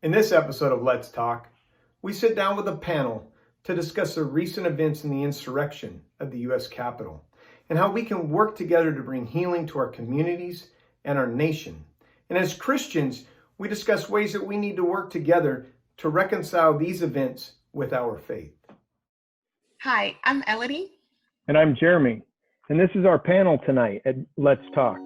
In this episode of Let's Talk, we sit down with a panel to discuss the recent events in the insurrection of the U.S. Capitol and how we can work together to bring healing to our communities and our nation. And as Christians, we discuss ways that we need to work together to reconcile these events with our faith. Hi, I'm Elodie. And I'm Jeremy. And this is our panel tonight at Let's Talk.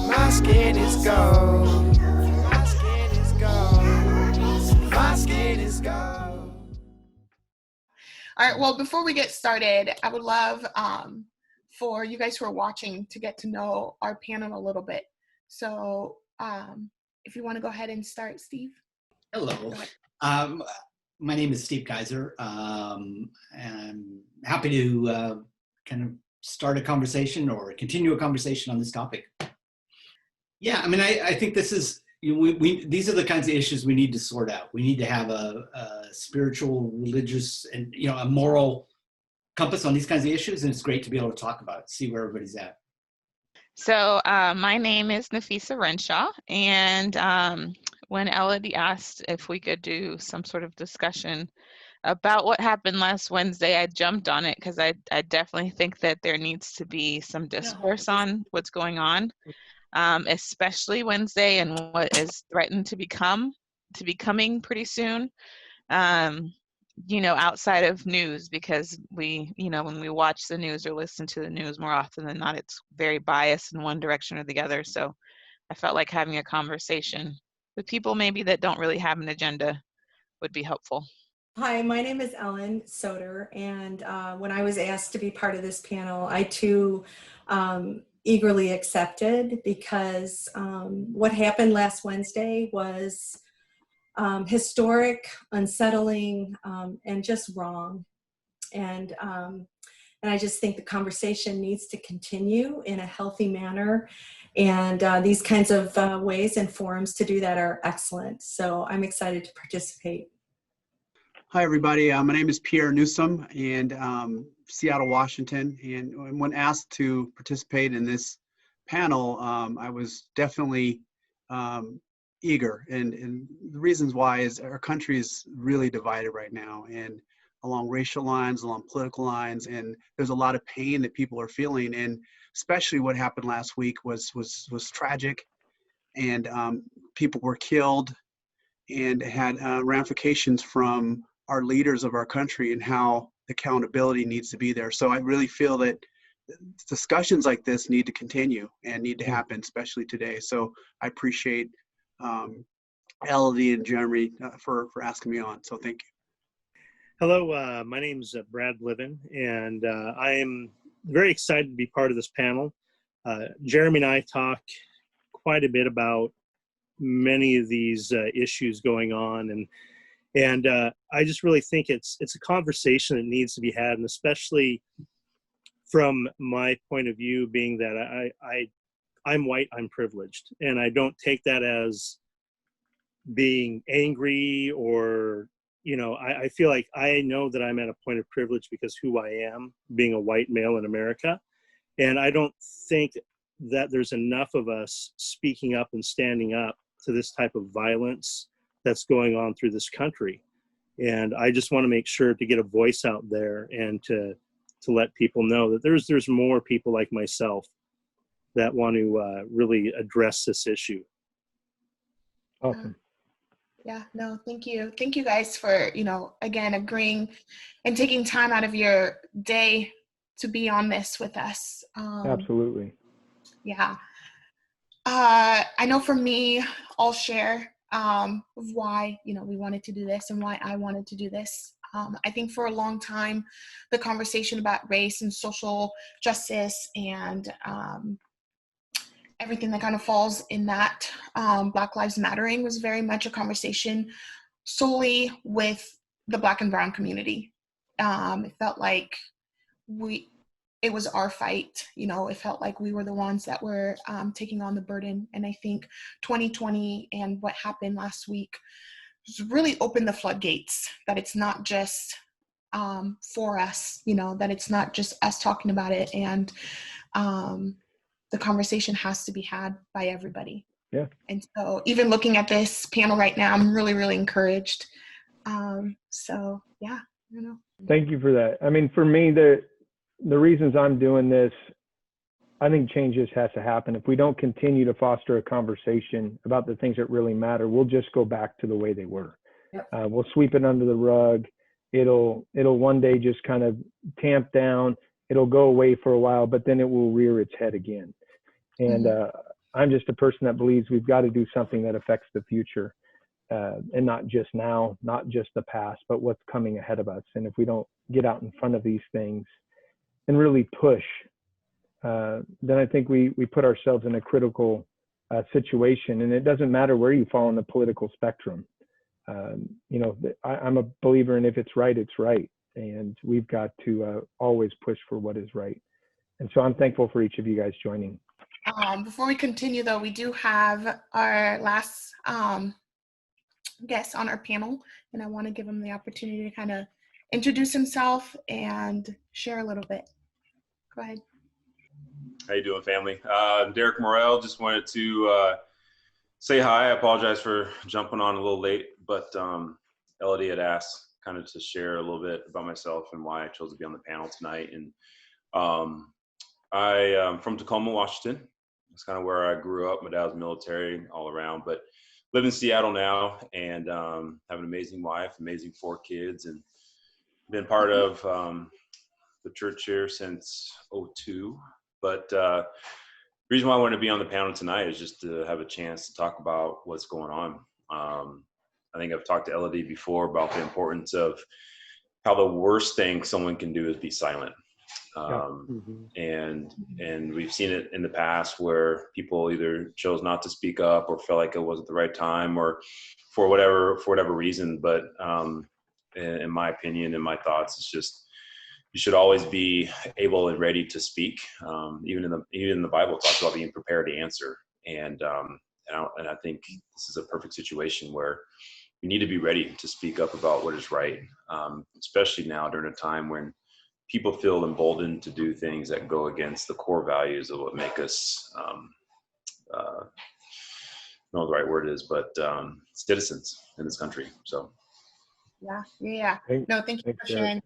My skin is gold. My skin is gold. My skin is gold. All right, well, before we get started, I would love for you guys who are watching to get to know our panel a little bit. So if you want to go ahead and start, Steve. Hello. My name is Steve Kaiser. And I'm happy to kind of start a conversation or continue a conversation on this topic. Yeah, I mean, I think this is, these are the kinds of issues we need to sort out. We need to have a spiritual, religious, and, a moral compass on these kinds of issues. And it's great to be able to talk about it, see where everybody's at. So my name is Nafisa Renshaw, and when Elodie asked if we could do some sort of discussion about what happened last Wednesday, I jumped on it because I definitely think that there needs to be some discourse on what's going on, especially Wednesday and what is threatened to becoming pretty soon. Outside of news, because we, when we watch the news or listen to the news, more often than not, it's very biased in one direction or the other. So I felt like having a conversation with people maybe that don't really have an agenda would be helpful. Hi, my name is Ellen Soder, and when I was asked to be part of this panel, I too eagerly accepted, because what happened last Wednesday was historic, unsettling, and just wrong. And I just think the conversation needs to continue in a healthy manner. And these kinds of ways and forums to do that are excellent. So I'm excited to participate. Hi, everybody. My name is Pierre Newsom, and Seattle, Washington. And when asked to participate in this panel, I was definitely eager. And the reasons why is our country is really divided right now, and along racial lines, along political lines, and there's a lot of pain that people are feeling. And especially what happened last week was tragic, and people were killed, and it had ramifications from our leaders of our country and how accountability needs to be there. So I really feel that discussions like this need to continue and need to happen, especially today. So I appreciate Elodie and Jeremy for asking me on. So thank you. Hello, my name is Brad Bliven, and I am very excited to be part of this panel. Jeremy and I talk quite a bit about many of these issues going on, and I just really think it's a conversation that needs to be had, and especially from my point of view, being that I'm white, I'm privileged, and I don't take that as being angry or, I feel like I know that I'm at a point of privilege because who I am, being a white male in America. And I don't think that there's enough of us speaking up and standing up to this type of violence that's going on through this country. And I just want to make sure to get a voice out there and to let people know that there's more people like myself that want to really address this issue. Awesome. Yeah, no, thank you. Thank you guys for, again, agreeing and taking time out of your day to be on this with us. Absolutely. Yeah. I know for me, I'll share of why, we wanted to do this and why I wanted to do this. I think for a long time, the conversation about race and social justice and everything that kind of falls in that, Black Lives Mattering, was very much a conversation solely with the Black and Brown community. It felt like it was our fight, it felt like we were the ones that were taking on the burden. And I think 2020 and what happened last week really opened the floodgates, that it's not just for us, that it's not just us talking about it, and the conversation has to be had by everybody. Yeah. And so even looking at this panel right now, I'm really, really encouraged. So yeah, Thank you for that. I mean, for me, the reasons I'm doing this, I think change just has to happen. If we don't continue to foster a conversation about the things that really matter, we'll just go back to the way they were. Yep. We'll sweep it under the rug. It'll one day just kind of tamp down. It'll go away for a while, but then it will rear its head again. And I'm just a person that believes we've got to do something that affects the future, and not just now, not just the past, but what's coming ahead of us. And if we don't get out in front of these things and really push, then I think we put ourselves in a critical situation. And it doesn't matter where you fall on the political spectrum. I'm a believer in if it's right, it's right. And we've got to always push for what is right. And so I'm thankful for each of you guys joining. Before we continue, though, we do have our last guest on our panel, and I want to give him the opportunity to kind of introduce himself and share a little bit. Go ahead. How you doing, family? Derek Morrell. Just wanted to say hi. I apologize for jumping on a little late, but Elodie had asked kind of to share a little bit about myself and why I chose to be on the panel tonight. And I am from Tacoma, Washington. That's kind of where I grew up. My dad was military all around, but live in Seattle now, and have an amazing wife, amazing 4 kids, and been part of the church here since '02. But the reason why I wanted to be on the panel tonight is just to have a chance to talk about what's going on. I think I've talked to Elodie before about the importance of how the worst thing someone can do is be silent. And we've seen it in the past where people either chose not to speak up or felt like it wasn't the right time, or for whatever reason. But in my opinion and my thoughts, it's just, you should always be able and ready to speak. Even in the Bible, it talks about being prepared to answer. And I think this is a perfect situation where we need to be ready to speak up about what is right, especially now during a time when people feel emboldened to do things that go against the core values of what make us, I don't know what the right word is, but citizens in this country. So. Yeah. No, thank you for sharing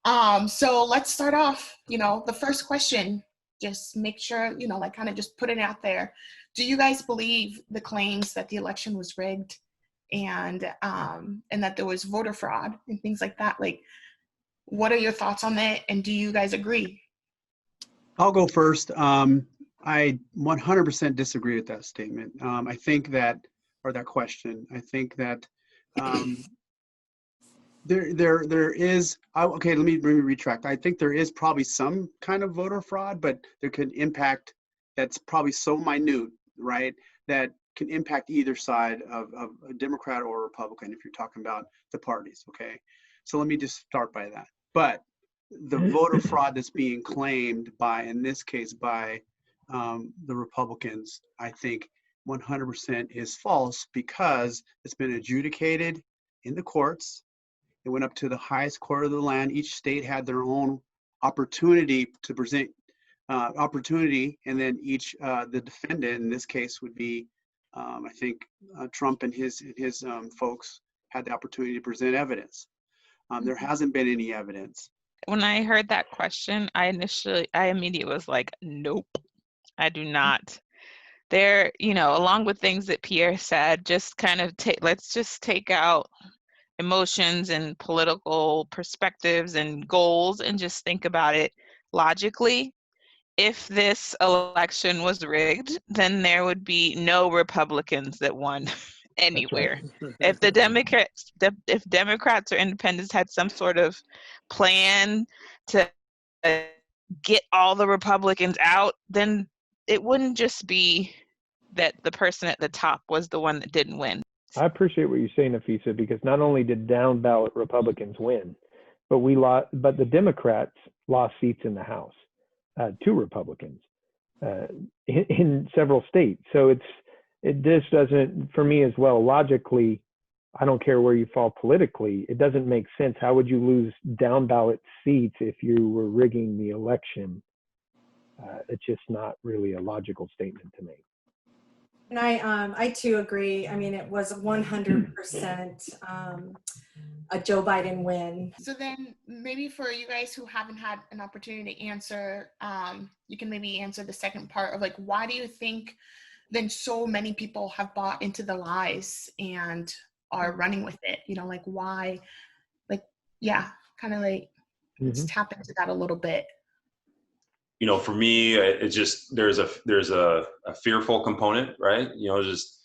that. So let's start off, the first question, just make sure, kind of just put it out there. Do you guys believe the claims that the election was rigged and that there was voter fraud and things like that? Like, what are your thoughts on that? And do you guys agree? I'll go first. I 100% disagree with that statement. I think that, or that question, I think that there is, okay, let me retract. I think there is probably some kind of voter fraud, but there could impact that's probably so minute, right, that can impact either side of a Democrat or Republican if you're talking about the parties, okay? So let me just start by that. But the voter fraud that's being claimed by, in this case, by the Republicans, I think 100% is false because it's been adjudicated in the courts. It went up to the highest court of the land. Each state had their own opportunity to present opportunity, and then each the defendant in this case would be, I think, Trump and his folks had the opportunity to present evidence. There hasn't been any evidence. When I heard that question, I immediately was like, nope, I do not. There, along with things that Pierre said, just kind of let's just take out emotions and political perspectives and goals and just think about it logically. If this election was rigged, then there would be no Republicans that won anywhere. Right. If Democrats or independents had some sort of plan to get all the Republicans out, then it wouldn't just be that the person at the top was the one that didn't win. I appreciate what you're saying, Nafisa, because not only did down ballot Republicans win, but the Democrats lost seats in the House to Republicans in several states. So it just doesn't, for me as well, logically, I don't care where you fall politically. It doesn't make sense. How would you lose down ballot seats if you were rigging the election? It's just not really a logical statement to me. And I too agree. I mean, it was 100% a Joe Biden win. So then maybe for you guys who haven't had an opportunity to answer, you can maybe answer the second part of like, why do you think then so many people have bought into the lies and are running with it? You know, like why, like, yeah, kind of like, let's tap into that a little bit. You know, for me, it's just, there's a fearful component, right? You know, just,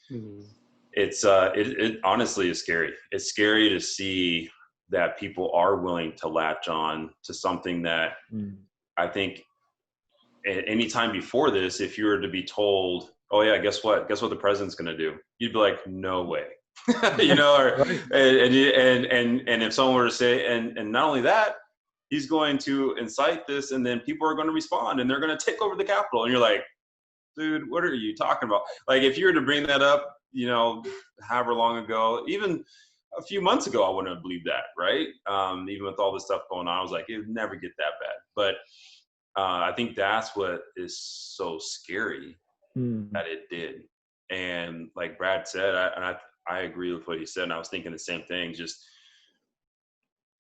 it honestly is scary. It's scary to see that people are willing to latch on to something that I think any time before this, if you were to be told, oh yeah, guess what the president's going to do? You'd be like, no way. You know, or, and if someone were to say, and not only that, he's going to incite this, and then people are going to respond, and they're going to take over the Capitol. And you're like, dude, what are you talking about? Like, if you were to bring that up, you know, however long ago, even a few months ago, I wouldn't have believed that, right? Even with all this stuff going on, I was like, it would never get that bad. But I think that's what is so scary that it did. And like Brad said, I agree with what he said, and I was thinking the same thing. Just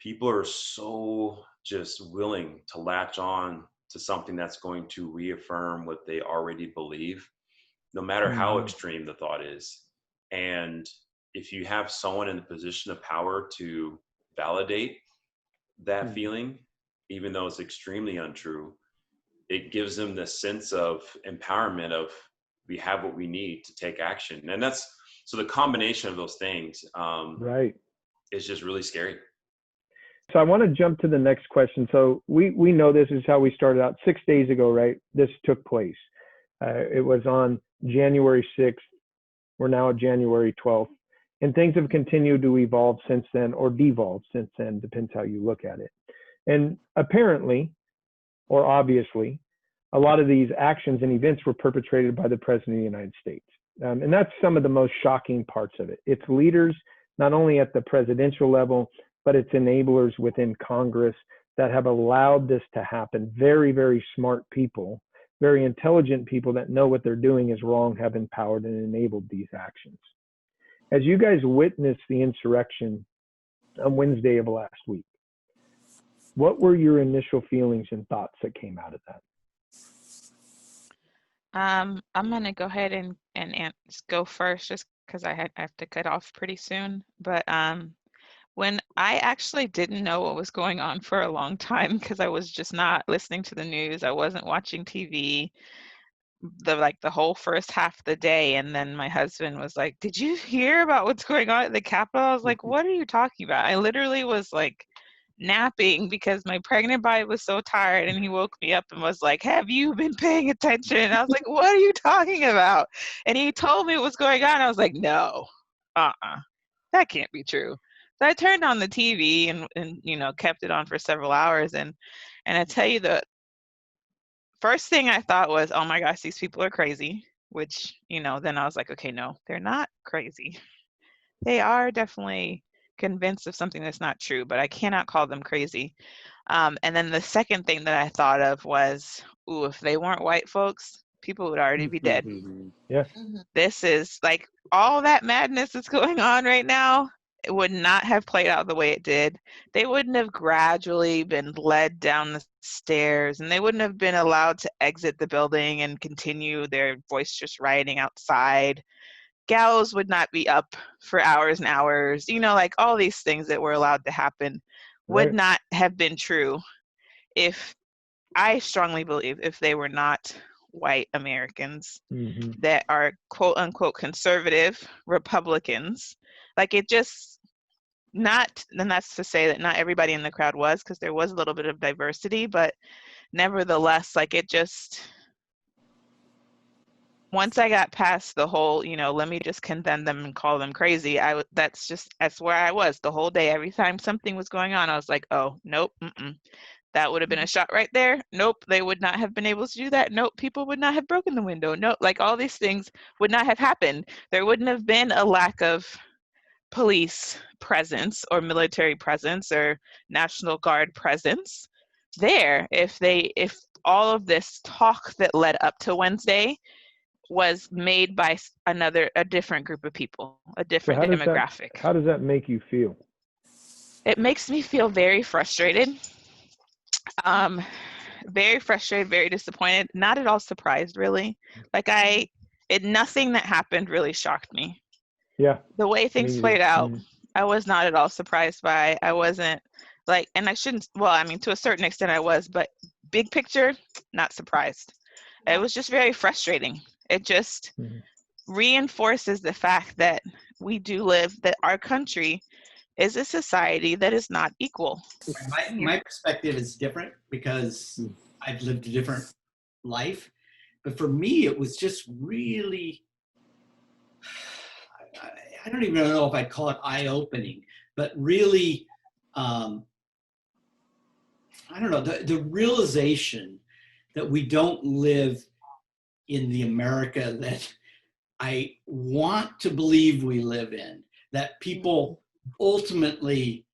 people are so just willing to latch on to something that's going to reaffirm what they already believe, no matter how extreme the thought is. And if you have someone in the position of power to validate that feeling, even though it's extremely untrue, it gives them the sense of empowerment of, we have what we need to take action. And that's, so the combination of those things is just really scary. So I want to jump to the next question. So we know this is how we started out 6 days ago, right? This took place. It was on January 6th. We're now at January 12th. And things have continued to evolve since then, or devolve since then, depends how you look at it. And apparently, or obviously, a lot of these actions and events were perpetrated by the President of the United States. And that's some of the most shocking parts of it. It's leaders, not only at the presidential level, but it's enablers within Congress that have allowed this to happen. Very, very smart people, very intelligent people that know what they're doing is wrong, have empowered and enabled these actions. As you guys witnessed the insurrection on Wednesday of last week, what were your initial feelings and thoughts that came out of that? I'm going to go ahead and go first just because I have to cut off pretty soon. But when I actually didn't know what was going on for a long time because I was just not listening to the news, I wasn't watching TV the whole first half of the day, and then my husband was like, "Did you hear about what's going on at the Capitol?" I was like, "What are you talking about?" I literally was like napping because my pregnant body was so tired, and he woke me up and was like, "Have you been paying attention?" And I was like, "What are you talking about?" And he told me what was going on. I was like, "No, that can't be true." So I turned on the TV and you know, kept it on for several hours, and I tell you, the first thing I thought was, "Oh my gosh, these people are crazy," which, you know, then I was like, okay, no, they're not crazy. They are definitely convinced of something that's not true, but I cannot call them crazy. And then the second thing that I thought of was, ooh, if they weren't white folks, people would already be dead. Yeah. This is like all that madness that's going on right now. It would not have played out the way it did. They wouldn't have gradually been led down the stairs, and they wouldn't have been allowed to exit the building and continue their boisterous rioting outside. Gallows would not be up for hours and hours. You know, like all these things that were allowed to happen would not have been true if, I strongly believe, if they were not white Americans that are quote unquote conservative Republicans. Like, it just not, and that's to say that not everybody in the crowd was, because there was a little bit of diversity, but nevertheless, like, it just, once I got past the whole, you know, let me just condemn them and call them crazy, that's where I was the whole day. Every time something was going on, I was like, oh, nope, that would have been a shot right there. Nope, they would not have been able to do that. Nope, people would not have broken the window. Nope, like all these things would not have happened. There wouldn't have been a lack of police presence or military presence or National Guard presence there if all of this talk that led up to Wednesday was made by a different group of people, a different demographic. How does that make you feel? It makes me feel very frustrated. Very frustrated, very disappointed, not at all surprised, really. Like nothing that happened really shocked me. Yeah. The way things played out, I was not at all surprised by. I wasn't like, and I shouldn't, well, I mean, to a certain extent I was, but big picture, not surprised. It was just very frustrating. It just reinforces the fact that we do live, that our country is a society that is not equal. My perspective is different because I've lived a different life. But for me, it was just really, I don't even know if I'd call it eye-opening, but really, I don't know, the realization that we don't live in the America that I want to believe we live in, that people ultimately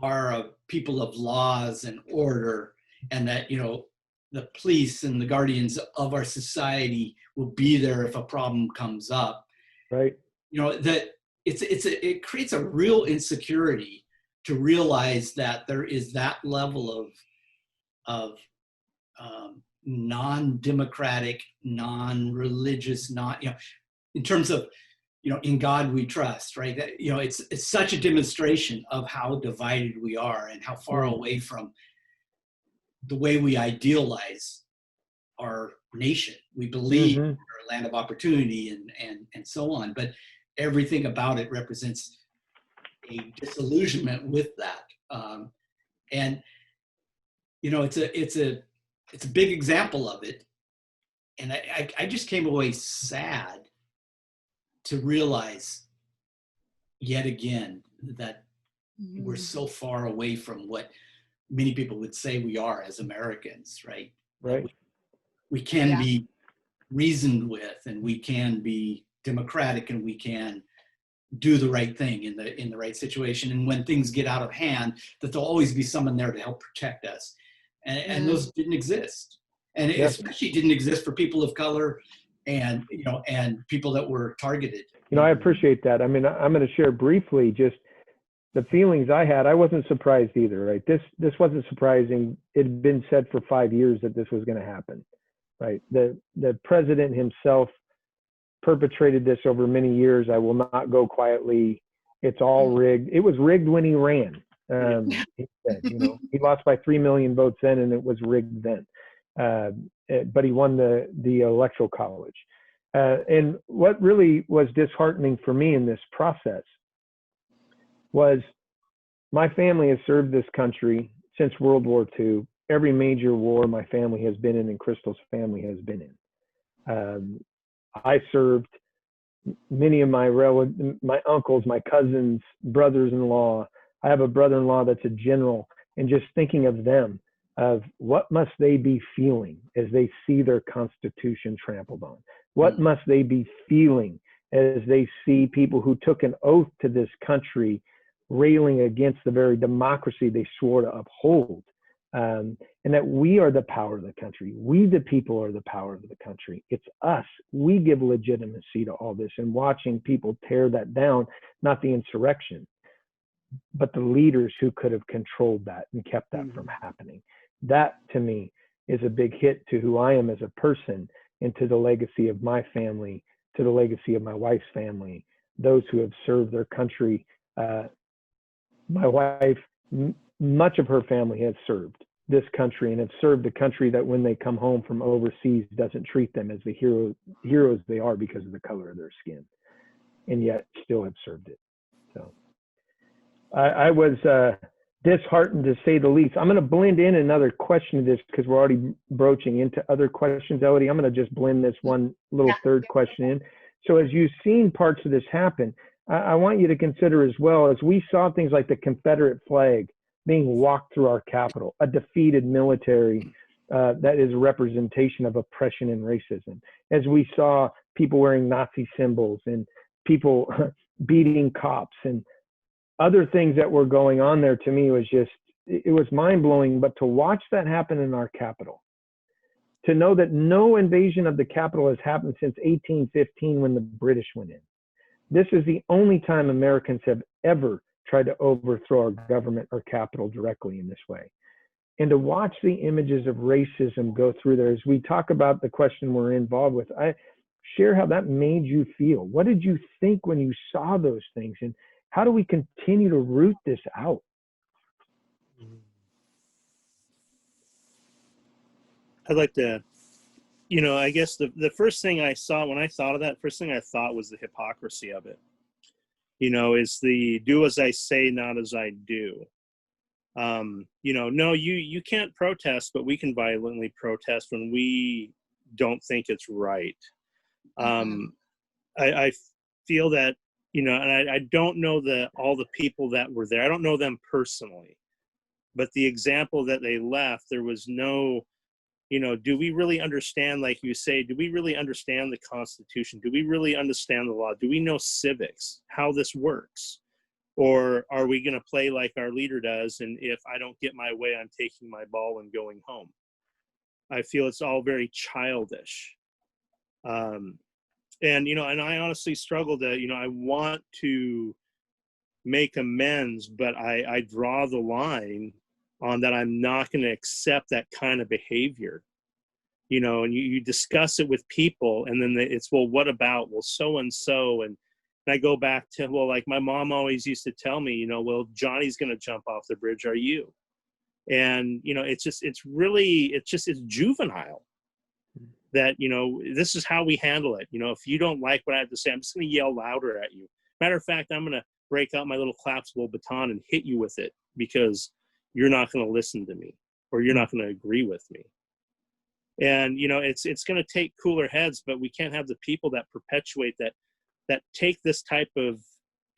are a people of laws and order, and that, you know, the police and the guardians of our society will be there if a problem comes up. Right. You know, that it creates a real insecurity to realize that there is that level of non-democratic, non-religious, not, you know, in terms of, you know, in God we trust, right? That, you know, it's such a demonstration of how divided we are and how far away from the way we idealize our nation. We believe we're a land of opportunity and so on, but everything about it represents a disillusionment with that. And, you know, it's a big example of it. And I just came away sad to realize yet again that we're so far away from what many people would say we are as Americans, right? Right. We can be reasoned with, and we can be democratic, and we can do the right thing in the right situation. And when things get out of hand, that there'll always be someone there to help protect us. And those didn't exist. And it especially didn't exist for people of color and, you know, and people that were targeted. You know, I appreciate that. I mean, I'm going to share briefly just the feelings I had. I wasn't surprised either, right? This wasn't surprising. It had been said for 5 years that this was going to happen, right? The president himself perpetrated this over many years. I will not go quietly. It's all rigged. It was rigged when he ran. He said, you know, he lost by 3 million votes then, and it was rigged then. But he won the electoral college. And what really was disheartening for me in this process was my family has served this country since World War II. Every major war my family has been in and Crystal's family has been in. I served many of my uncles, my cousins, brothers-in-law. I have a brother-in-law that's a general, and just thinking of them, of what must they be feeling as they see their Constitution trampled on? What must they be feeling as they see people who took an oath to this country railing against the very democracy they swore to uphold? And that we are the power of the country. We, the people, are the power of the country. It's us. We give legitimacy to all this, and watching people tear that down, not the insurrection, but the leaders who could have controlled that and kept that from happening. That, to me, is a big hit to who I am as a person, and to the legacy of my family, to the legacy of my wife's family, those who have served their country. My wife, much of her family has served this country, and have served the country that when they come home from overseas doesn't treat them as the heroes they are because of the color of their skin, and yet still have served it. So I was disheartened, to say the least. I'm going to blend in another question to this because we're already broaching into other questions, Elodie. I'm going to just blend this one little third question in. So as you've seen parts of this happen, I want you to consider as well, as we saw things like the Confederate flag being walked through our Capitol, a defeated military that is a representation of oppression and racism. As we saw people wearing Nazi symbols and people beating cops and other things that were going on there, to me was just, it was mind blowing. But to watch that happen in our capital, to know that no invasion of the capital has happened since 1815 when the British went in. This is the only time Americans have ever tried to overthrow our government or capital directly in this way. And to watch the images of racism go through there, as we talk about the question we're involved with, I share how that made you feel. What did you think when you saw those things? And how do we continue to root this out? I'd like to, I guess the first thing I saw when I thought of that, first thing I thought was the hypocrisy of it. Is the do as I say, not as I do. No, you can't protest, but we can violently protest when we don't think it's right. I feel that, and I don't know all the people that were there. I don't know them personally, but the example that they left, there was no, do we really understand, like you say, do we really understand the Constitution? Do we really understand the law? Do we know civics, how this works? Or are we going to play like our leader does, and if I don't get my way, I'm taking my ball and going home? I feel it's all very childish. And I honestly struggle to, I want to make amends, but I draw the line on that. I'm not going to accept that kind of behavior, and you discuss it with people, and then it's, well, what about, well, so-and-so, and I go back to, well, like my mom always used to tell me, well, Johnny's going to jump off the bridge. Are you? And, it's juvenile that, this is how we handle it. If you don't like what I have to say, I'm just going to yell louder at you. Matter of fact, I'm going to break out my little collapsible baton and hit you with it because you're not going to listen to me, or you're not going to agree with me. And, it's going to take cooler heads, but we can't have the people that perpetuate that take this type of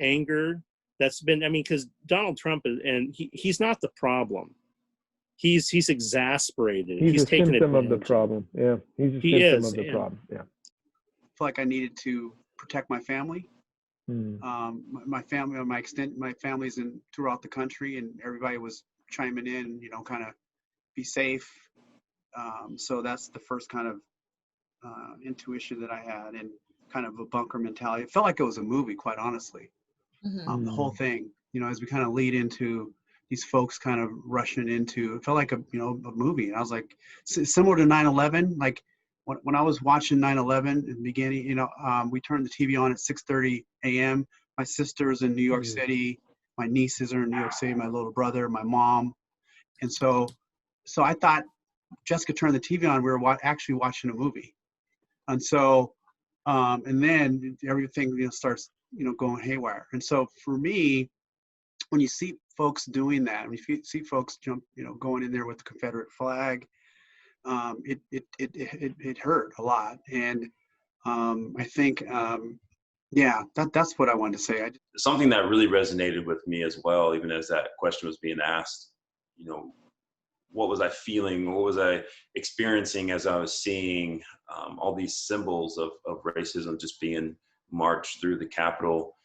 anger that's been, because Donald Trump and he's not the problem. He's exasperated. He's a taken symptom of the advantage. problem. Yeah, he's a symptom of the problem. Yeah. I feel like I needed to protect my family. My family, my family's throughout the country, and everybody was chiming in, kind of be safe. So that's the first kind of intuition that I had, and kind of a bunker mentality. It felt like it was a movie, quite honestly. The whole thing, as we kind of lead into these folks kind of rushing into, it felt like a movie. And I was like, similar to 9/11, like when I was watching 9/11 in the beginning, we turned the TV on at 6:30 a.m. My sister's in New York City. My nieces are in New York City, my little brother, my mom. And so I thought Jessica turned the TV on, we were actually watching a movie. And so, and then everything starts going haywire. And so for me, when you see folks doing that, when you see folks going in there with the Confederate flag, it hurt a lot. And I think that's what I wanted to say. Something that really resonated with me as well, even as that question was being asked, what was I feeling? What was I experiencing as I was seeing all these symbols of racism just being marched through the Capitol?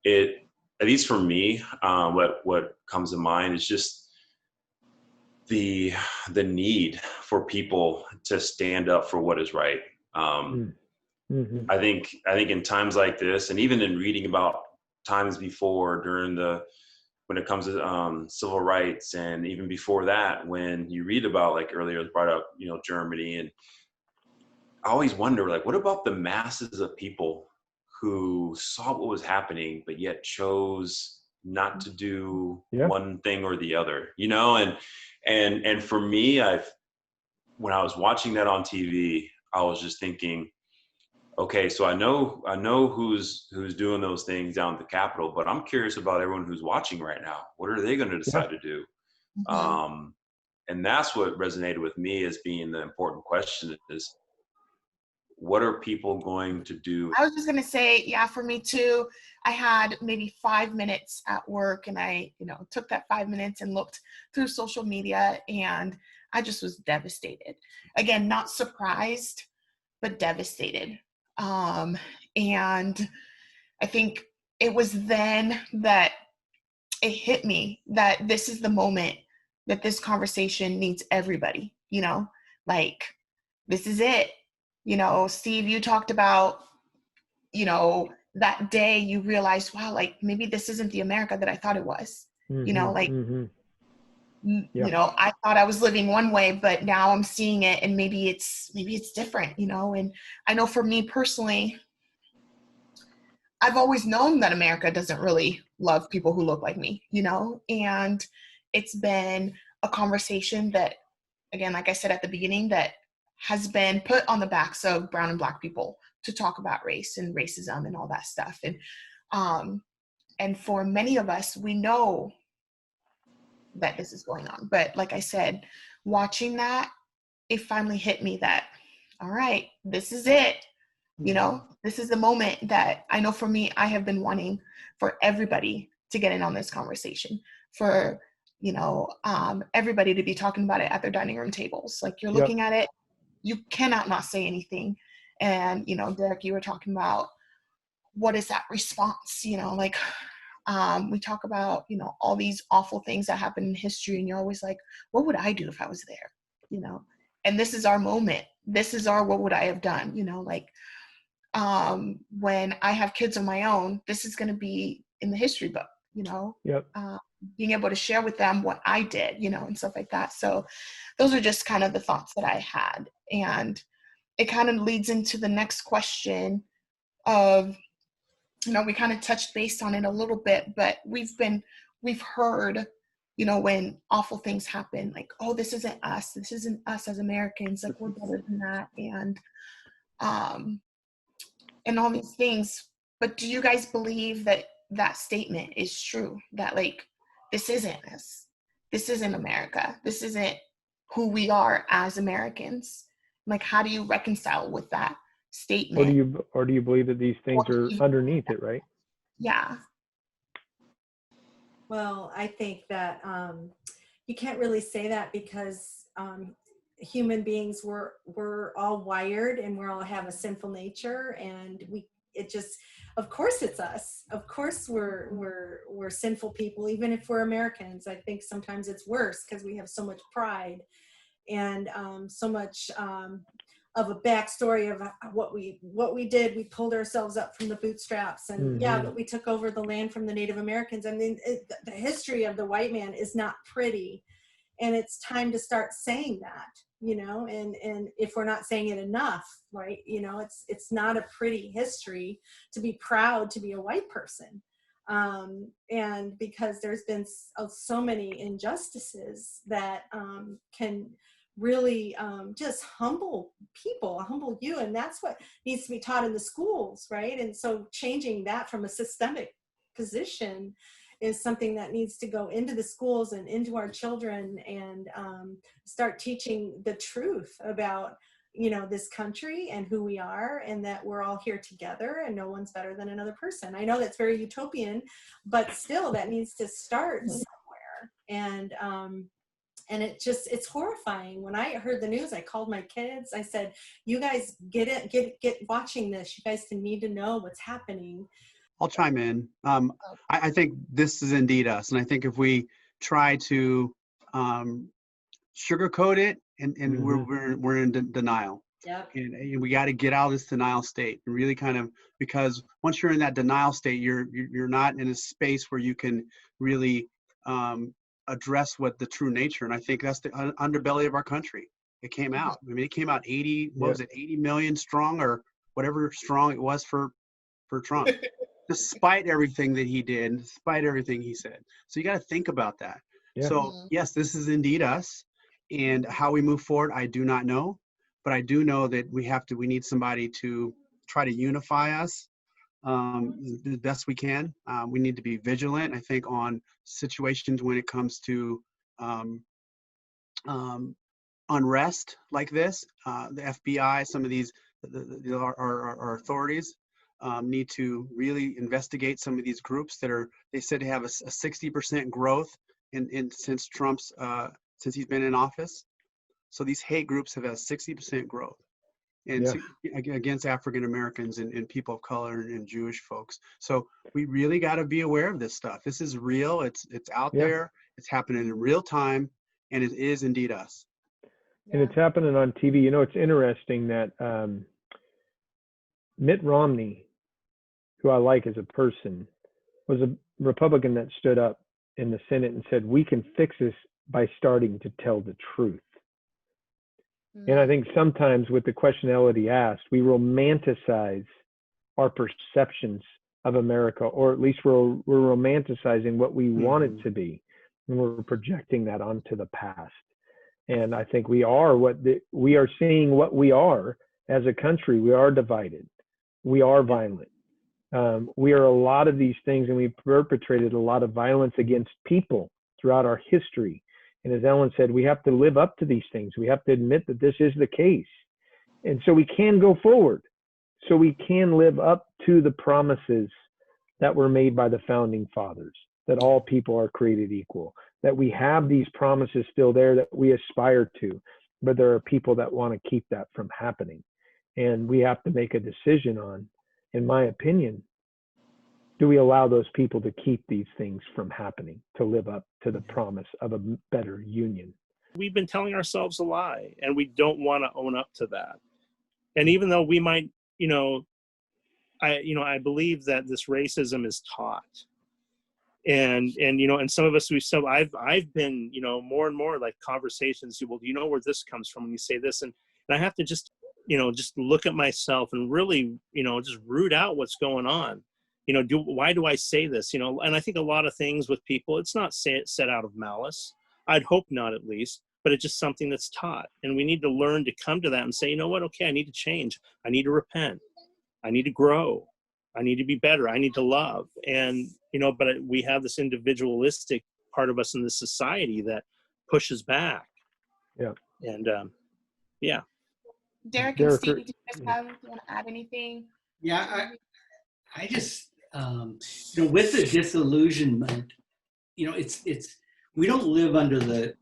It, at least for me, what comes to mind is just the need for people to stand up for what is right. I think in times like this, and even in reading about times before when it comes to civil rights, and even before that, when you read about, like earlier it was brought up, Germany, and I always wonder, like, what about the masses of people who saw what was happening, but yet chose not to do one thing or the other, and for me, when I was watching that on TV, I was just thinking, okay, so I know who's doing those things down at the Capitol, but I'm curious about everyone who's watching right now. What are they going to decide to do? And that's what resonated with me as being the important question is, what are people going to do? I was just going to say, yeah, for me too, I had maybe 5 minutes at work, and I, took that 5 minutes and looked through social media, and I just was devastated. Again, not surprised, but devastated. And I think it was then that it hit me that this is the moment that this conversation needs everybody, you know, like this is it. You know, Steve, you talked about, you know, that day you realized, wow, like maybe this isn't the America that I thought it was. You know, like, you know, I thought I was living one way, but now I'm seeing it, and maybe it's different, you know. And I know for me personally, I've always known that America doesn't really love people who look like me, you know, and it's been a conversation that, again, like I said at the beginning, that has been put on the backs of brown and black people to talk about race and racism and all that stuff. And for many of us, we know that this is going on. But like I said, watching that, it finally hit me that, all right, this is it. You know, this is the moment that I know for me, I have been wanting for everybody to get in on this conversation, for, you know, everybody to be talking about it at their dining room tables. Like you're looking at it, you cannot not say anything. And, you know, Derek, you were talking about what is that response, you know, like we talk about, you know, all these awful things that happen in history, and you're always like, what would I do if I was there, you know? And this is our moment. This is our, what would I have done, you know, like when I have kids of my own, this is going to be in the history book, you know, being able to share with them what I did, you know, and stuff like that. So those are just kind of the thoughts that I had. And it kind of leads into the next question of, you know, we kind of touched base on it a little bit, but we've heard, you know, when awful things happen, like, oh, this isn't us as Americans, like we're better than that. And all these things. But do you guys believe that that statement is true? That like, this isn't us. This isn't America. This isn't who we are as Americans. Like, how do you reconcile with that statement? Or do you believe that these things are underneath it, right? Yeah. Well, I think that you can't really say that because human beings we're all wired, and we all have a sinful nature, and of course it's us. Of course we're sinful people, even if we're Americans. I think sometimes it's worse because we have so much pride and so much of a backstory of what we did. We pulled ourselves up from the bootstraps, and but we took over the land from the Native Americans. I mean, the history of the white man is not pretty, and it's time to start saying that, you know, and if we're not saying it enough, right, you know, it's not a pretty history to be proud to be a white person. And because there's been so many injustices that can really just humble people, humble you, and that's what needs to be taught in the schools, right? And so changing that from a systemic position is something that needs to go into the schools and into our children, and start teaching the truth about, you know, this country and who we are, and that we're all here together and no one's better than another person. I know that's very utopian, but still that needs to start somewhere. And it's horrifying. When I heard the news, I called my kids. I said, you guys get watching this. You guys need to know what's happening. I'll chime in. I think this is indeed us. And I think if we try to sugarcoat it, and we're in denial. Yep. And we got to get out of this denial state, and really kind of, because once you're in that denial state, you're not in a space where you can really address what the true nature. And I think that's the underbelly of our country. It came out. I mean, it came out 80 million strong, or whatever strong it was for Trump. Despite everything that he did, despite everything he said. So you got to think about that. Yeah. So yes, this is indeed us, and how we move forward, I do not know, but I do know that we need somebody to try to unify us the best we can. We need to be vigilant, I think, on situations when it comes to unrest like this. The FBI, some of these, our authorities, need to really investigate some of these groups that they said to have a 60% growth since since he's been in office. So these hate groups have had 60% growth. and Yeah. against African Americans and people of color and Jewish folks. So we really got to be aware of this stuff. This is real. It's out Yeah. there. It's happening in real time, and it is indeed us. And it's happening on TV. You know, it's interesting that Mitt Romney, who I like as a person, was a Republican that stood up in the Senate and said, we can fix this by starting to tell the truth. And I think sometimes with the question Elodie asked, we romanticize our perceptions of America, or at least we're romanticizing what we want it to be, and we're projecting that onto the past. And I think we are we are seeing what we are as a country. We are divided. We are violent. We are a lot of these things, and we've perpetrated a lot of violence against people throughout our history. And as Ellen said, we have to live up to these things. We have to admit that this is the case. And so we can go forward. So we can live up to the promises that were made by the founding fathers, that all people are created equal, that we have these promises still there that we aspire to, but there are people that want to keep that from happening. And we have to make a decision on, in my opinion, do we allow those people to keep these things from happening, to live up to the promise of a better union? We've been telling ourselves a lie, and we don't want to own up to that. And even though we might, I believe that this racism is taught. And some of us, I've been, more and more like conversations, well, do you know where this comes from when you say this? And I have to just look at myself and really, just root out what's going on. Why do I say this? And I think a lot of things with people, it's not set out of malice. I'd hope not, at least, but it's just something that's taught. And we need to learn to come to that and say, you know what? Okay, I need to change. I need to repent. I need to grow. I need to be better. I need to love. And, but we have this individualistic part of us in this society that pushes back. Yeah. And, yeah. Derek and Steve, do you guys want to add anything? Yeah, I just, with the disillusionment, it's we don't live under the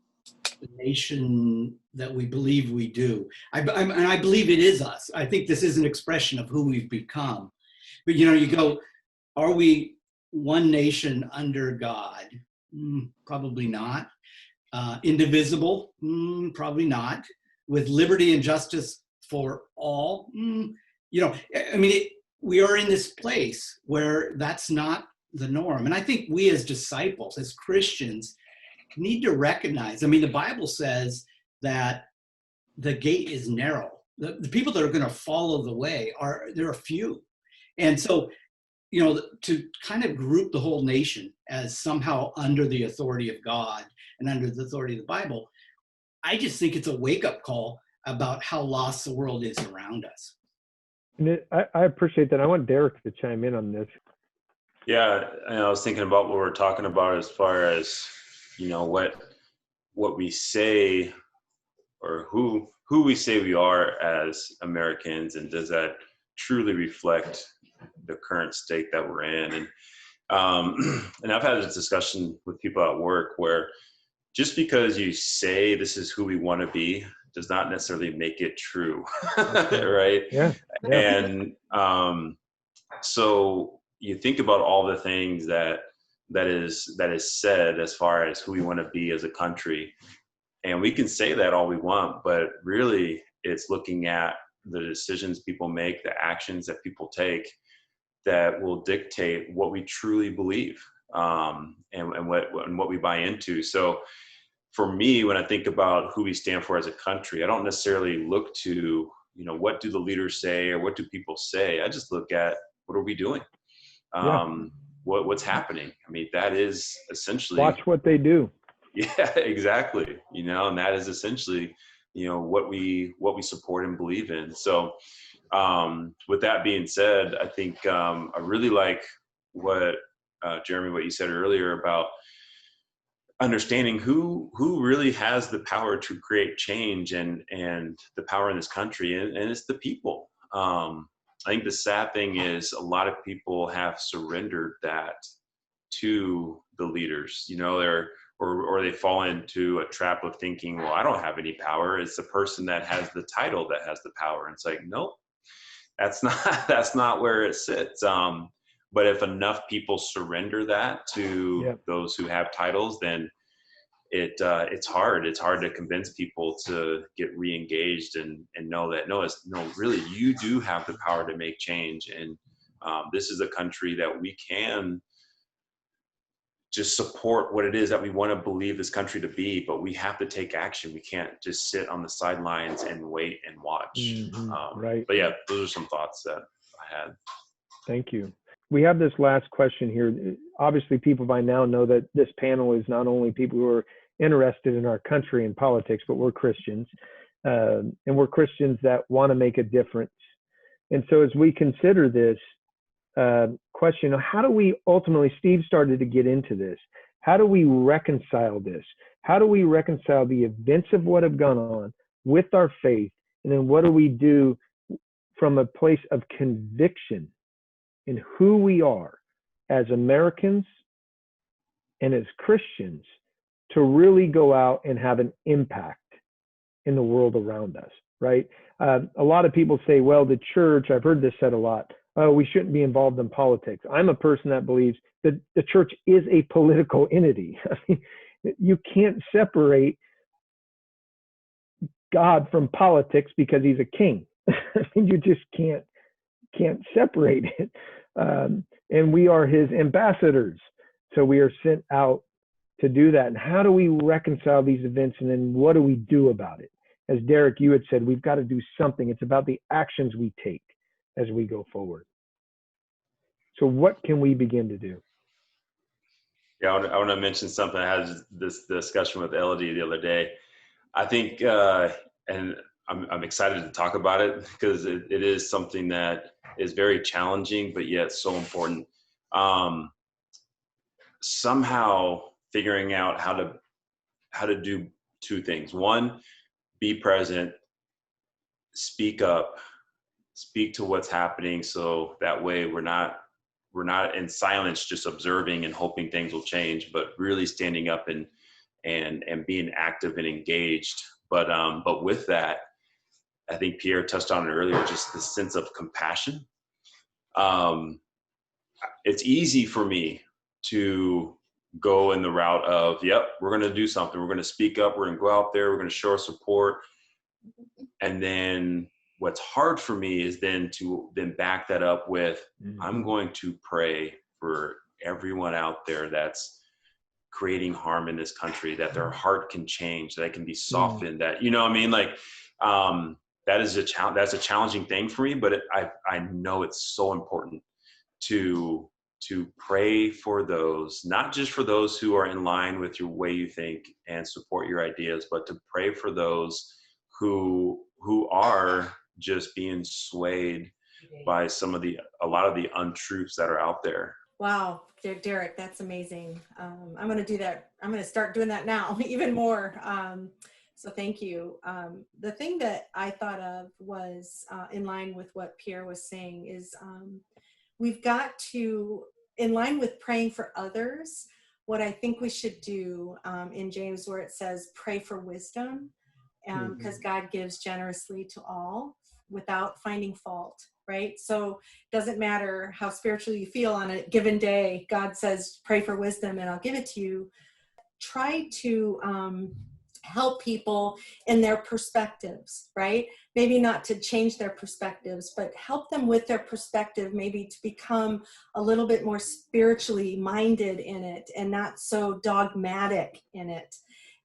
nation that we believe we do. And I believe it is us. I think this is an expression of who we've become. But, you go, are we one nation under God? Probably not. Indivisible? Probably not. With liberty and justice for all? We are in this place where that's not the norm. And I think we as disciples, as Christians, need to recognize, the Bible says that the gate is narrow. The people that are going to follow the way there are few. And so, to kind of group the whole nation as somehow under the authority of God and under the authority of the Bible, I just think it's a wake-up call about how lost the world is around us. And I appreciate that. I want Derek to chime in on this. Yeah, I was thinking about what we're talking about as far as, what we say, or who we say we are as Americans, and does that truly reflect the current state that we're in? And I've had this discussion with people at work where just because you say this is who we want to be does not necessarily make it true, right? Yeah. And so you think about all the things that is said as far as who we want to be as a country, and we can say that all we want, but really it's looking at the decisions people make, the actions that people take, that will dictate what we truly believe, and what we buy into. So for me, when I think about who we stand for as a country, I don't necessarily look to, what do the leaders say or what do people say? I just look at, what are we doing? What's happening? That is essentially, watch what they do. Yeah, exactly. And that is essentially, what we support and believe in. So with that being said, I think I really like what Jeremy, what you said earlier about understanding who really has the power to create change and the power in this country, and it's the people. I think the sad thing is a lot of people have surrendered that to the leaders. They're or they fall into a trap of thinking, well, I don't have any power. It's the person that has the title that has the power. And it's like, nope, that's not that's not where it sits. But if enough people surrender that to those who have titles, then it's hard. It's hard to convince people to get re-engaged and know that no, really, you do have the power to make change. And this is a country that we can just support what it is that we want to believe this country to be, but we have to take action. We can't just sit on the sidelines and wait and watch. Right. But yeah, those are some thoughts that I had. Thank you. We have this last question here. Obviously, people by now know that this panel is not only people who are interested in our country and politics, but we're Christians. And we're Christians that want to make a difference. And so as we consider this question, how do we ultimately, Steve started to get into this, how do we reconcile this? How do we reconcile the events of what have gone on with our faith? And then what do we do from a place of conviction in who we are as Americans and as Christians to really go out and have an impact in the world around us, right? A lot of people say, well, the church, I've heard this said a lot, we shouldn't be involved in politics. I'm a person that believes that the church is a political entity. I mean, you can't separate God from politics because he's a king. I mean, you just can't separate it. And we are his ambassadors. So we are sent out to do that. And how do we reconcile these events? And then what do we do about it? As Derek, you had said, we've got to do something. It's about the actions we take as we go forward. So what can we begin to do? Yeah, I want to mention something. I had this discussion with Elodie the other day. I think, and I'm excited to talk about it because it is something that is very challenging, but yet so important. Somehow figuring out how to do two things. One, be present, speak up, speak to what's happening, so that way we're not in silence just observing and hoping things will change, but really standing up and being active and engaged. But with that, I think Pierre touched on it earlier, just the sense of compassion. It's easy for me to go in the route of, yep, we're going to do something. We're going to speak up. We're going to go out there. We're going to show our support. And then what's hard for me is then to back that up with, I'm going to pray for everyone out there that's creating harm in this country, that their heart can change, that it can be softened, that, you know what I mean? Like, that's a challenging thing for me, but I know it's so important to pray for those, not just for those who are in line with your way you think and support your ideas, but to pray for those who are just being swayed by a lot of the untruths that are out there. Wow, Derek, that's amazing. I'm going to do that. I'm going to start doing that now, even more. So thank you. The thing that I thought of was in line with what Pierre was saying is we've got to, in line with praying for others, what I think we should do in James where it says pray for wisdom, because God gives generously to all without finding fault, right? So it doesn't matter how spiritual you feel on a given day. God says, pray for wisdom and I'll give it to you. Try to help people in their perspectives, right? Maybe not to change their perspectives, but help them with their perspective, maybe to become a little bit more spiritually minded in it and not so dogmatic in it.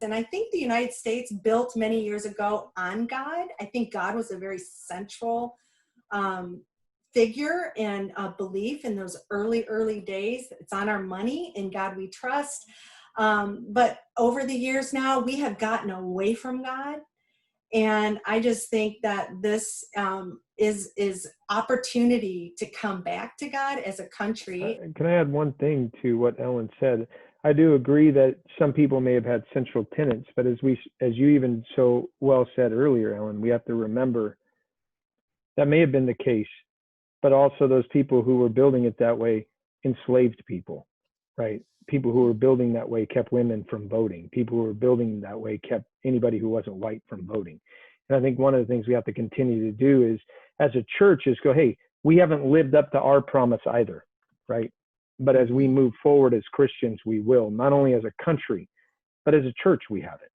And I think the United States built many years ago on God. I think God was a very central figure and belief in those early days. It's on our money, in God we trust. But over the years now, we have gotten away from God. And I just think that this is opportunity to come back to God as a country. Can I add one thing to what Ellen said? I do agree that some people may have had central tenets, but as you even so well said earlier, Ellen, we have to remember that may have been the case, but also those people who were building it that way enslaved people. right? People who were building that way kept women from voting. People who were building that way kept anybody who wasn't white from voting. And I think one of the things we have to continue to do is, as a church, is go, hey, we haven't lived up to our promise either, right? But as we move forward as Christians, we will, not only as a country, but as a church, we have it.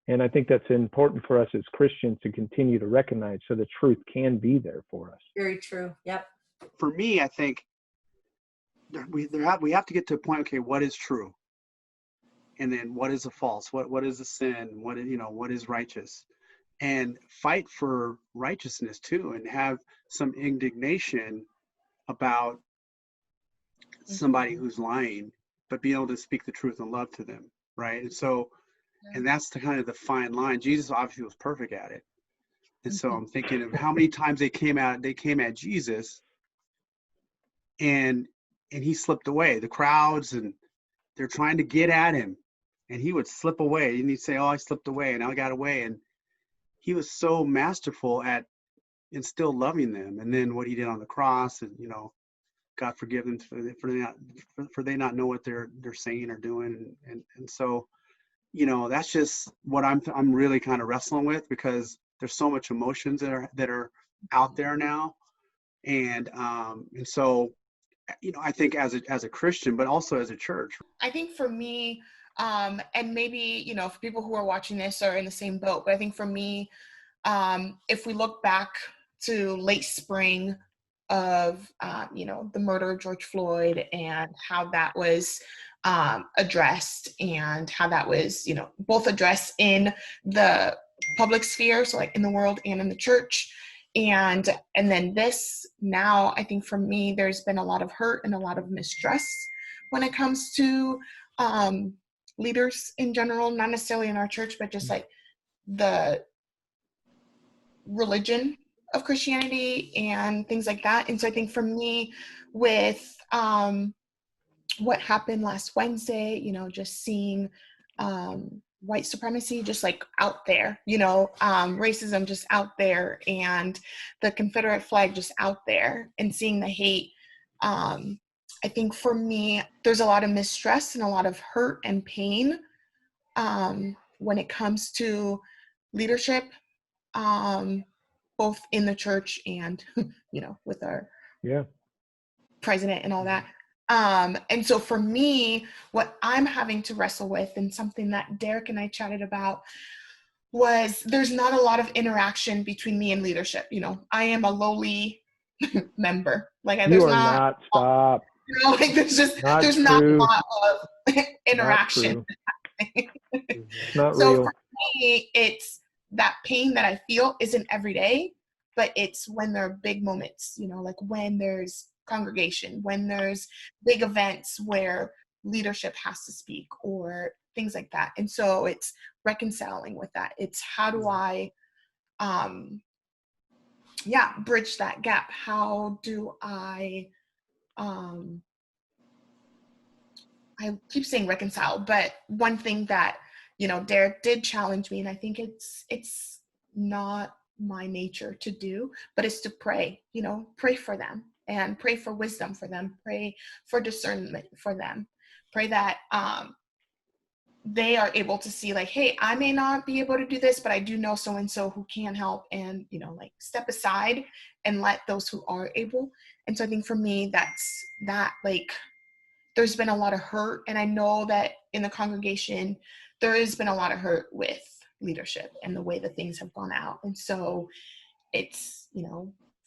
And I think that's important for us as Christians to continue to recognize so the truth can be there for us. Very true. Yep. For me, I think we have to get to a point, okay, what is true? And then what is a false? What is a sin? What is, what is righteous? And fight for righteousness too, and have some indignation about somebody who's lying, but be able to speak the truth and love to them, right? And so, and that's the kind of the fine line. Jesus obviously was perfect at it. And so I'm thinking of how many times they came at Jesus, and he slipped away. The crowds, and they're trying to get at him, and he would slip away, and he'd say, "Oh, I slipped away, and I got away." And he was so masterful at in still loving them. And then what he did on the cross, and God forgive them for they not know what they're saying or doing. And so, that's just what I'm really kind of wrestling with, because there's so much emotions that are out there now. And so, I think as a Christian, but also as a church. I think for me, and maybe, for people who are watching this are in the same boat, but I think for me, if we look back to late spring of, the murder of George Floyd and how that was addressed, and how that was, both addressed in the public sphere, so like in the world and in the church. And then this now, I think for me, there's been a lot of hurt and a lot of mistrust when it comes to leaders in general, not necessarily in our church, but just like the religion of Christianity and things like that. And so I think for me, with what happened last Wednesday, just seeing white supremacy just like out there, racism just out there, and the Confederate flag just out there, and seeing the hate. I think for me, there's a lot of mistrust and a lot of hurt and pain when it comes to leadership, both in the church and, with our president and all that. And so for me, what I'm having to wrestle with, and something that Derek and I chatted about, was there's not a lot of interaction between me and leadership. I am a lowly member. Like you are not, stop. There's not a lot of interaction. Not so real. For me, it's that pain that I feel isn't every day, but it's when there are big moments, like when there's congregation, when there's big events where leadership has to speak, or things like that. And so it's reconciling with that. It's how do I bridge that gap? How do I keep saying reconcile, but one thing that Derek did challenge me, and I think it's not my nature to do, but it's to pray, pray for them, and pray for wisdom for them, pray for discernment for them, pray that they are able to see, like, hey, I may not be able to do this, but I do know so-and-so who can help, and step aside and let those who are able. And so I think for me, that's that, like, there's been a lot of hurt, and I know that in the congregation there has been a lot of hurt with leadership and the way that things have gone out. And so it's,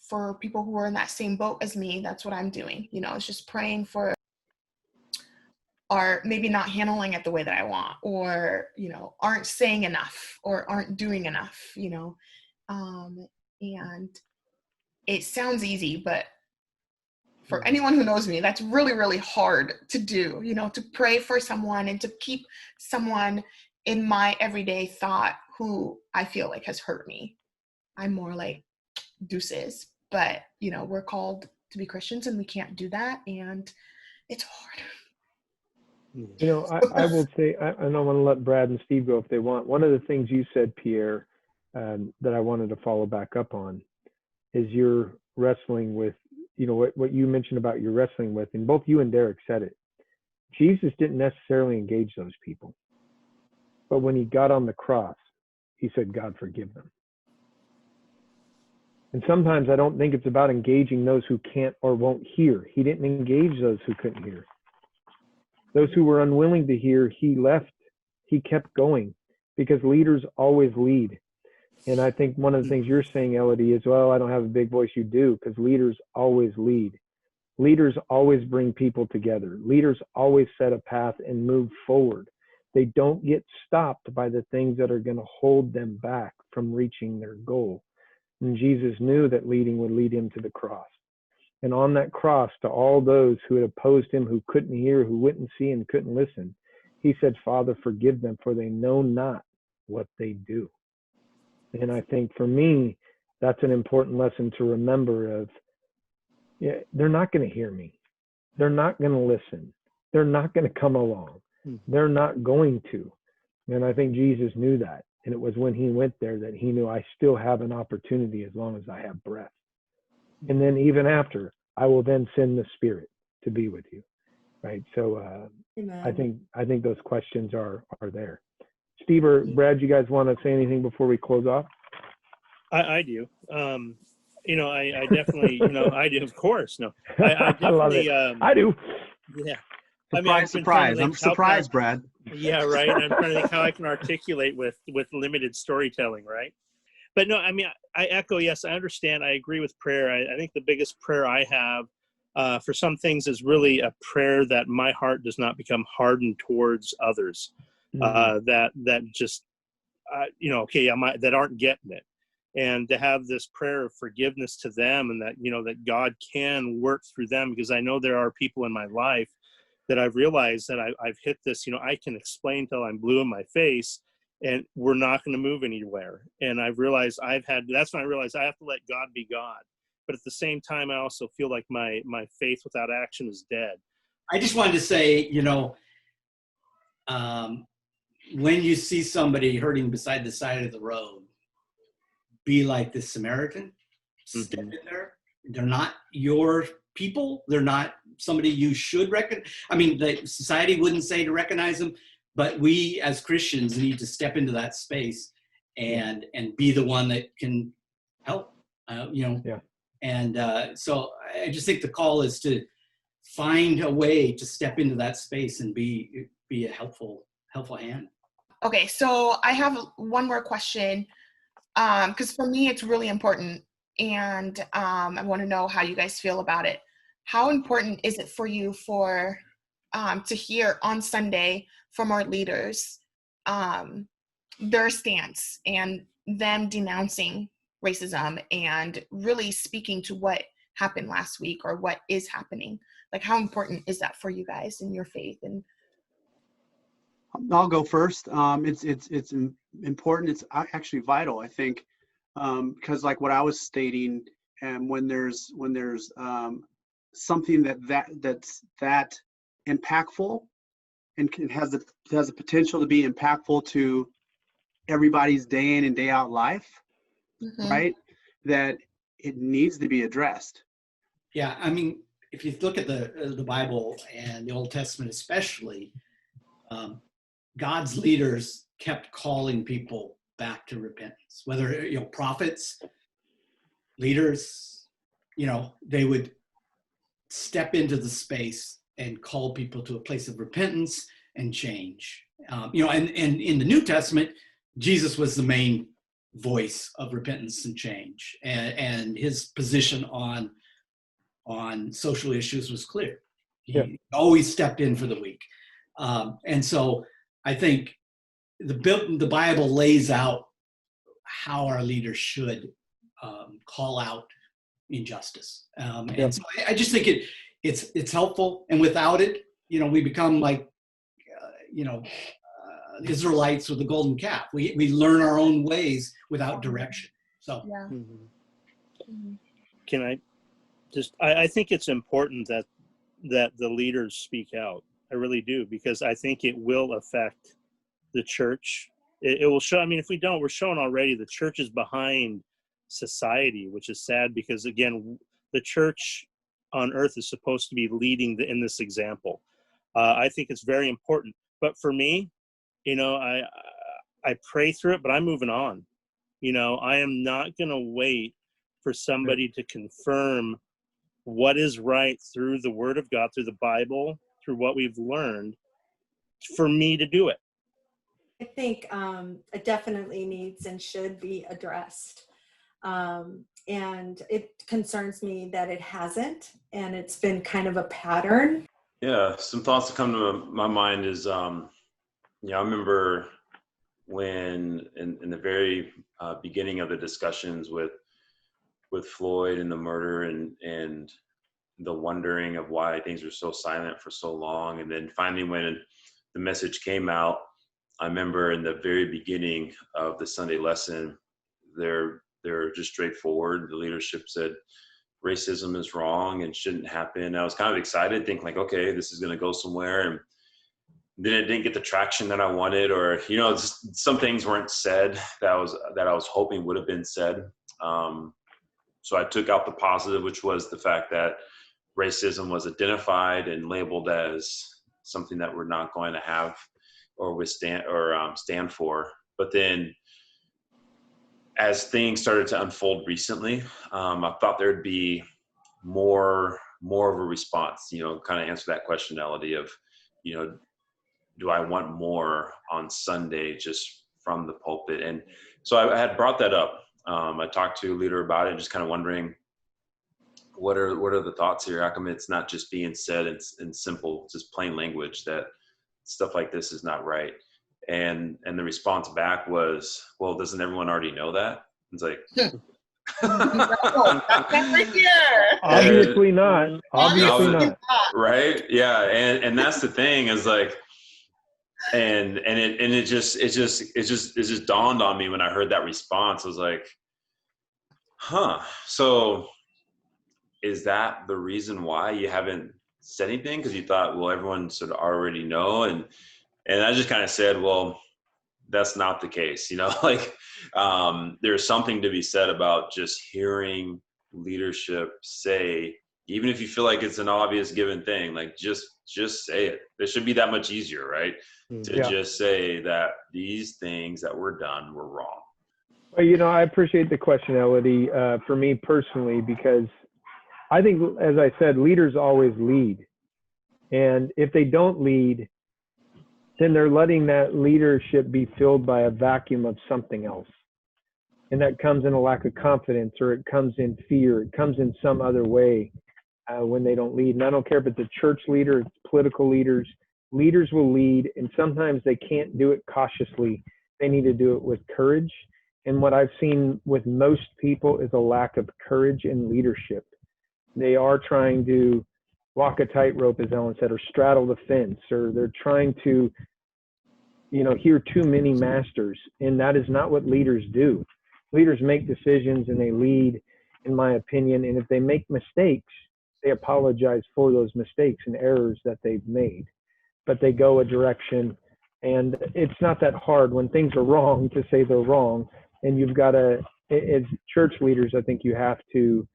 for people who are in that same boat as me, that's what I'm doing. It's just praying for, or maybe not handling it the way that I want, or, aren't saying enough, or aren't doing enough, and it sounds easy, but for anyone who knows me, that's really, really hard to do, to pray for someone and to keep someone in my everyday thought who I feel like has hurt me. I'm more like deuces, but, we're called to be Christians, and we can't do that. And it's hard. I will say, I don't want to let Brad and Steve go if they want. One of the things you said, Pierre, that I wanted to follow back up on is you're wrestling with, what you mentioned about you're wrestling with, and both you and Derek said it, Jesus didn't necessarily engage those people. But when he got on the cross, he said, God, forgive them. And sometimes I don't think it's about engaging those who can't or won't hear. He didn't engage those who couldn't hear. Those who were unwilling to hear, he left. He kept going because leaders always lead. And I think one of the things you're saying, Elodie, is, well, I don't have a big voice. You do, because leaders always lead. Leaders always bring people together. Leaders always set a path and move forward. They don't get stopped by the things that are going to hold them back from reaching their goal. And Jesus knew that leading would lead him to the cross. And on that cross, to all those who had opposed him, who couldn't hear, who wouldn't see, and couldn't listen, he said, Father, forgive them, for they know not what they do. And I think for me, that's an important lesson to remember of, yeah, they're not going to hear me. They're not going to listen. They're not going to come along. They're not going to. And I think Jesus knew that. And it was when he went there that he knew, I still have an opportunity as long as I have breath. And then even after, I will then send the Spirit to be with you. Right. So I think those questions are there. Steve or Brad, you guys want to say anything before we close off? I do. I definitely, I do, of course. No, I definitely, I love it. I do. Yeah. Surprise. I'm surprised, Brad. Yeah, right. I'm trying to think how I can articulate with limited storytelling, right? But no, I echo, yes, I understand. I agree with prayer. I think the biggest prayer I have for some things is really a prayer that my heart does not become hardened towards others, that just, that aren't getting it. And to have this prayer of forgiveness to them, and that, that God can work through them, because I know there are people in my life that I've realized that I've hit this, I can explain till I'm blue in my face, and we're not going to move anywhere. And I've realized that's when I realized I have to let God be God. But at the same time, I also feel like my faith without action is dead. I just wanted to say, when you see somebody hurting beside the side of the road, be like the Samaritan. Step in there. They're not your people. They're not somebody you should recognize. The society wouldn't say to recognize them, but we as Christians need to step into that space and be the one that can help. Yeah. And so I just think the call is to find a way to step into that space and be a helpful hand. Okay, so I have one more question, because for me it's really important, and I want to know how you guys feel about it. How important is it for you to hear on Sunday from our leaders their stance and them denouncing racism and really speaking to what happened last week or what is happening? Like, how important is that for you guys in your faith? And I'll go first. It's important. It's actually vital, I think, because like what I was stating, and when there's something that's that impactful and has the potential to be impactful to everybody's day in and day out life, right? That it needs to be addressed. Yeah, if you look at the Bible and the Old Testament especially, God's leaders kept calling people back to repentance. Whether prophets, leaders, they would step into the space and call people to a place of repentance and change. And in the New Testament, Jesus was the main voice of repentance and change, and his position on social issues was clear. He always stepped in for the weak. And so I think the Bible lays out how our leaders should call out injustice. And so I just think it's helpful. And without it, we become like, Israelites with the golden calf. We learn our own ways without direction. So Can I just, I think it's important that the leaders speak out. I really do, because I think it will affect the church. It will show, if we don't, we're showing already the church is behind society, which is sad, because again, the church on earth is supposed to be leading in this example. I think it's very important. But for me, you know, I pray through it, but I'm moving on. You know, I am not going to wait for somebody to confirm what is right through the Word of God, through the Bible, through what we've learned, for me to do it. I think it definitely needs and should be addressed. And it concerns me that it hasn't, and it's been kind of a pattern. Yeah, some thoughts that come to my mind is, I remember when in the very beginning of the discussions with Floyd and the murder and the wondering of why things were so silent for so long, and then finally when the message came out, I remember in the very beginning of the Sunday lesson, they're just straightforward. The leadership said racism is wrong and shouldn't happen. I was kind of excited, thinking like, okay, this is going to go somewhere. And then it didn't get the traction that I wanted, or, you know, just some things weren't said that I was hoping would have been said. So I took out the positive, which was the fact that racism was identified and labeled as something that we're not going to have or withstand or stand for. But then as things started to unfold recently, I thought there'd be more of a response, you know, kind of answer that question, Elodie, of, you know, do I want more on Sunday just from the pulpit? And so I had brought that up. I talked to a leader about it, just kind of wondering what are the thoughts here? How come it's not just being said in simple, just plain language that stuff like this is not right? And the response back was, well, doesn't everyone already know that? It's like, obviously not. Obviously not. Right? Yeah. And that's the thing is like, and it just dawned on me when I heard that response. I was like, so is that the reason why you haven't said anything? Because you thought, well, everyone should already know. And I just kind of said, well, that's not the case. You know, like there's something to be said about just hearing leadership say, even if you feel like it's an obvious given thing, like just say it. It should be that much easier, right? To just say that these things that were done were wrong. Well, you know, I appreciate the question, Elodie, for me personally, because I think, as I said, leaders always lead. And if they don't lead, then they're letting that leadership be filled by a vacuum of something else. And that comes in a lack of confidence, or it comes in fear, it comes in some other way when they don't lead. And I don't care if it's a church leader, it's political leaders. Leaders will lead, and sometimes they can't do it cautiously. They need to do it with courage. And what I've seen with most people is a lack of courage in leadership. They are trying to walk a tightrope, as Ellen said, or straddle the fence, or they're trying to, you know, hear too many masters. And that is not what leaders do. Leaders make decisions and they lead, in my opinion. And if they make mistakes, they apologize for those mistakes and errors that they've made. But they go a direction, and it's not that hard when things are wrong to say they're wrong. And you've got to, as church leaders, I think you have to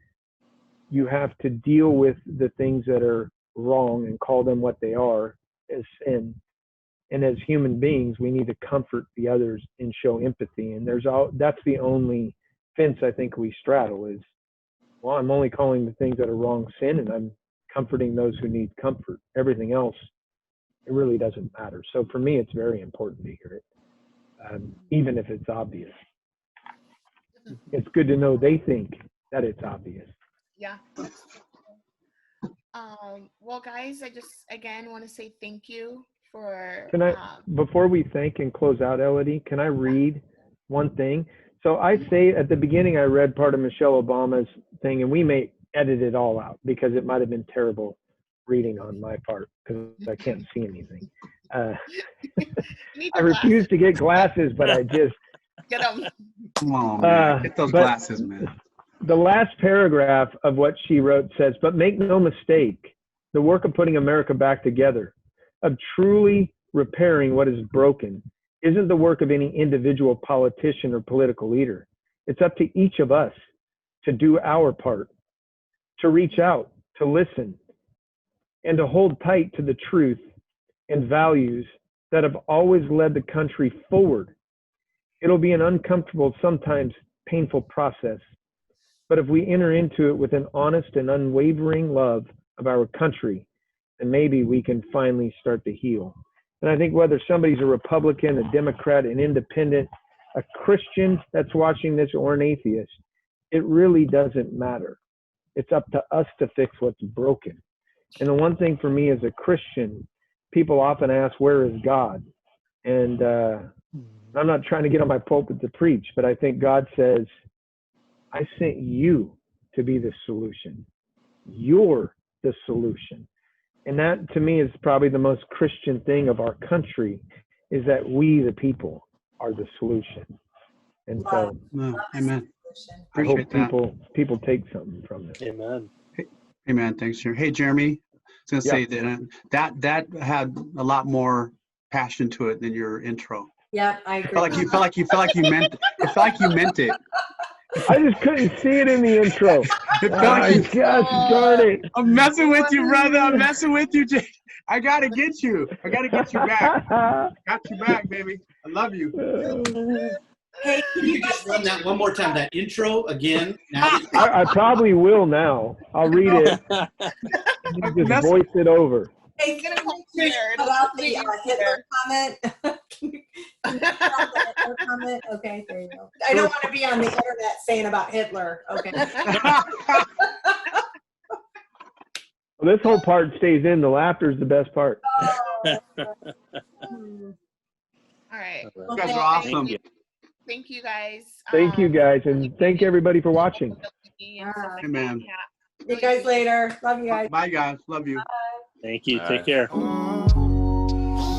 deal with the things that are wrong and call them what they are, as sin. And as human beings, we need to comfort the others and show empathy. And that's the only fence I think we straddle is, well, I'm only calling the things that are wrong sin, and I'm comforting those who need comfort. Everything else, it really doesn't matter. So for me, it's very important to hear it, even if it's obvious. It's good to know they think that it's obvious. Yeah. Well, guys, I just, again, want to say thank you for... Can I, before we thank and close out, Elodie, can I read one thing? So I say at the beginning, I read part of Michelle Obama's thing, and we may edit it all out because it might have been terrible reading on my part because I can't see anything. I refuse to get glasses, but I just... Get them. Come on, man. Get those glasses, man. The last paragraph of what she wrote says, but make no mistake, the work of putting America back together, of truly repairing what is broken, isn't the work of any individual politician or political leader. It's up to each of us to do our part, to reach out, to listen, and to hold tight to the truth and values that have always led the country forward. It'll be an uncomfortable, sometimes painful process, but if we enter into it with an honest and unwavering love of our country, then maybe we can finally start to heal. And I think whether somebody's a Republican, a Democrat, an independent, a Christian that's watching this, or an atheist, it really doesn't matter. It's up to us to fix what's broken. And the one thing for me as a Christian, people often ask, where is God? And I'm not trying to get on my pulpit to preach, but I think God says, I sent you to be the solution. You're the solution. And that, to me, is probably the most Christian thing of our country, is that we, the people, are the solution. And so Amen. I hope Appreciate that. people take something from this. Amen. Amen. Thanks, Jeremy. Hey, Jeremy, I was going to say that had a lot more passion to it than your intro. Yeah, I agree. You felt like you meant it. I just couldn't see it in the intro. It felt like you, gosh darn it. I'm messing with you, brother. I'm messing with you, Jake. I gotta get you. I gotta get you back. Got you back, baby. I love you. Hey, Can you just run that one more time, that intro again? Now, I probably will now. I'll read it and just voice it over. hey, can you about the Hitler comment? Can you about the Hitler comment? Okay, there you go. I don't want to be on the internet saying about Hitler. Okay. Well, this whole part stays in. The laughter is the best part. All right. You guys are awesome. Thank you guys. Thank you guys, and thank everybody for watching. Amen. See you guys later. Love you guys. Bye, guys. Love you. Thank you. All Take right. care.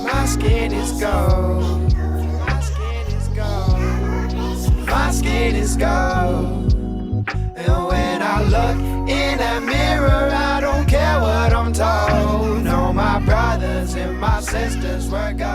My skin is gold. My skin is gold. My skin is gold. And when I look in that mirror, I don't care what I'm told. No, my brothers and my sisters were God.